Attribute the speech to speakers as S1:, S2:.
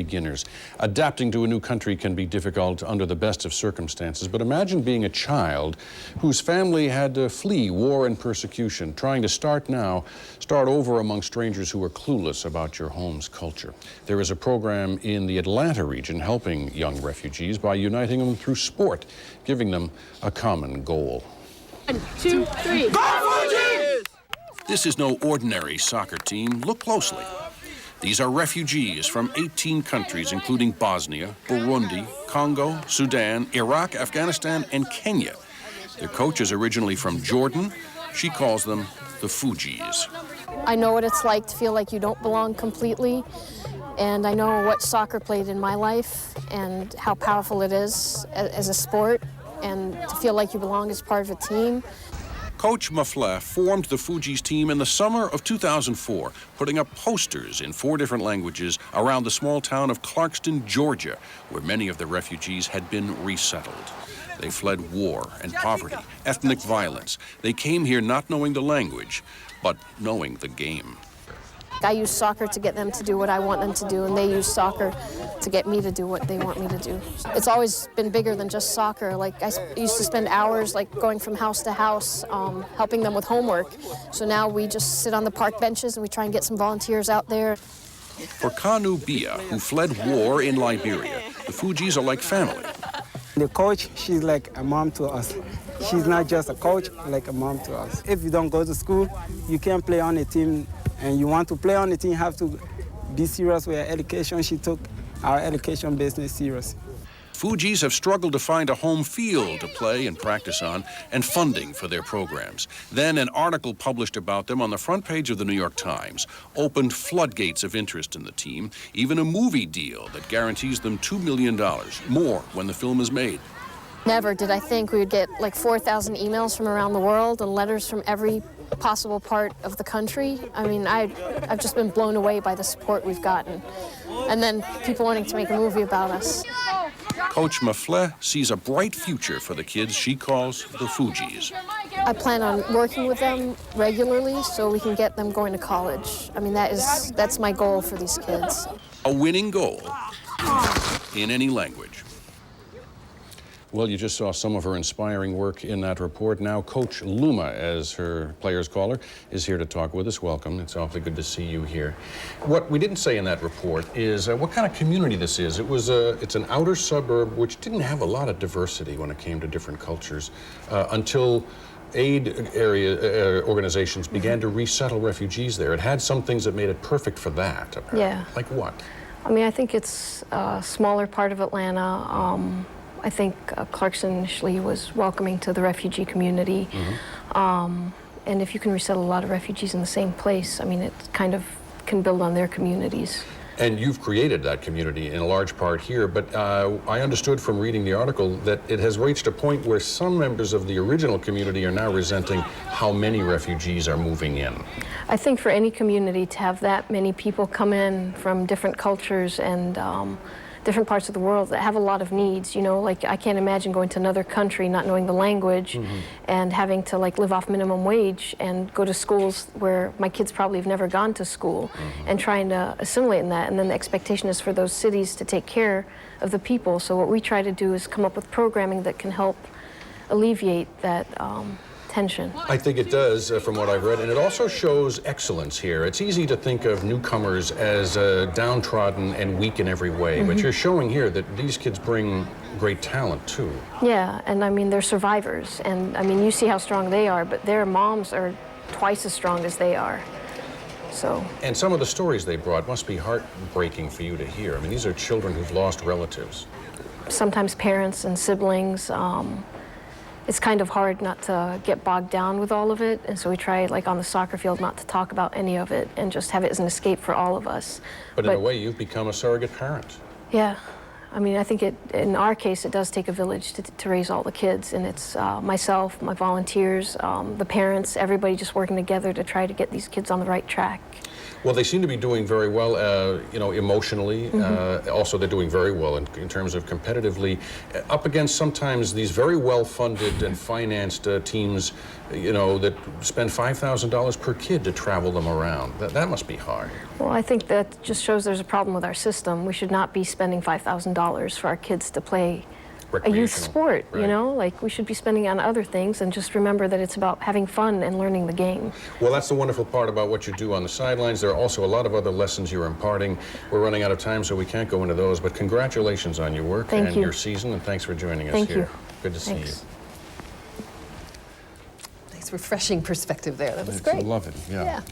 S1: beginners. Adapting to a new country can be difficult under the best of circumstances, but imagine being a child whose family had to flee war and persecution, trying to start over among strangers who are clueless about your home's culture. There is a program in the Atlanta region helping young refugees by uniting them through sport, giving them a common goal.
S2: 1, 2, 3. Go Fugees!
S1: This is no ordinary soccer team. Look closely. These are refugees from 18 countries, including Bosnia, Burundi, Congo, Sudan, Iraq, Afghanistan, and Kenya. Their coach is originally from Jordan. She calls them the Fugees.
S3: I know what it's like to feel like you don't belong completely, and I know what soccer played in my life and how powerful it is as a sport, and to feel like you belong as part of a team.
S1: Coach Mafle formed the Fugees team in the summer of 2004, putting up posters in 4 different languages around the small town of Clarkston, Georgia, where many of the refugees had been resettled. They fled war and poverty, ethnic violence. They came here not knowing the language, but knowing the game.
S3: I use soccer to get them to do what I want them to do, and they use soccer to get me to do what they want me to do. It's always been bigger than just soccer. Like, I used to spend hours going from house to house, helping them with homework. So now we just sit on the park benches and we try and get some volunteers out there.
S1: For Kanu Bia, who fled war in Liberia, the Fugees are like family.
S4: The coach, she's like a mom to us. She's not just a coach, like a mom to us. If you don't go to school, you can't play on a team, and you want to play on the team, you have to be serious with your education. She took our education business serious.
S1: Fugees have struggled to find a home field to play and practice on, and funding for their programs. Then an article published about them on the front page of the New York Times opened floodgates of interest in the team, even a movie deal that guarantees them $2 million, more when the film is made.
S3: Never did I think we would get like 4,000 emails from around the world and letters from every possible part of the country. I mean, I've just been blown away by the support we've gotten. And then people wanting to make a movie about us.
S1: Coach Mafle sees a bright future for the kids she calls the Fugees.
S3: I plan on working with them regularly so we can get them going to college. I mean, that's my goal for these kids.
S1: A winning goal in any language. Well, you just saw some of her inspiring work in that report. Now, Coach Luma, as her players call her, is here to talk with us. Welcome. It's awfully good to see you here. What we didn't say in that report is what kind of community this is. It's an outer suburb which didn't have a lot of diversity when it came to different cultures until aid area organizations began to resettle refugees there. It had some things that made it perfect for that, apparently.
S3: Yeah.
S1: Like what?
S3: I mean, I think it's a smaller part of Atlanta. I think Clarkston initially was welcoming to the refugee community. Mm-hmm. And if you can resettle a lot of refugees in the same place, I mean, it kind of can build on their communities.
S1: And you've created that community in a large part here, but I understood from reading the article that it has reached a point where some members of the original community are now resenting how many refugees are moving in.
S3: I think for any community to have that many people come in from different cultures and different parts of the world that have a lot of needs, you know, like I can't imagine going to another country not knowing the language mm-hmm. and having to like live off minimum wage and go to schools where my kids probably have never gone to school mm-hmm. and trying to assimilate in that. And then the expectation is for those cities to take care of the people. So what we try to do is come up with programming that can help alleviate that tension.
S1: I think it does, from what I've read, and it also shows excellence here. It's easy to think of newcomers as downtrodden and weak in every way, mm-hmm. but you're showing here that these kids bring great talent, too.
S3: Yeah, and I mean, they're survivors, and I mean, you see how strong they are, but their moms are twice as strong as they are. So. And
S1: some of the stories they brought must be heartbreaking for you to hear. I mean, these are children who've lost relatives.
S3: Sometimes parents and siblings. It's kind of hard not to get bogged down with all of it, and so we try, like on the soccer field, not to talk about any of it and just have it as an escape for all of us.
S1: But in a way, you've become a surrogate parent.
S3: Yeah. I mean, I think in our case, it does take a village to raise all the kids, and it's myself, my volunteers, the parents, everybody just working together to try to get these kids on the right track.
S1: Well, they seem to be doing very well, you know, emotionally. Also, they're doing very well in terms of competitively, up against sometimes these very well-funded and financed teams, you know, that spend $5,000 per kid to travel them around. That must be hard.
S3: Well, I think that just shows there's a problem with our system. We should not be spending $5,000 for our kids to play a youth sport, you know? Like, we should be spending on other things, and just remember that it's about having fun and learning the game.
S1: Well, that's the wonderful part about what you do on the sidelines. There are also a lot of other lessons you're imparting. We're running out of time, so we can't go into those, but congratulations on your work and your season, and thanks for joining us here. Good to see you.
S5: Nice, refreshing perspective there. That was great.
S1: I love it, yeah.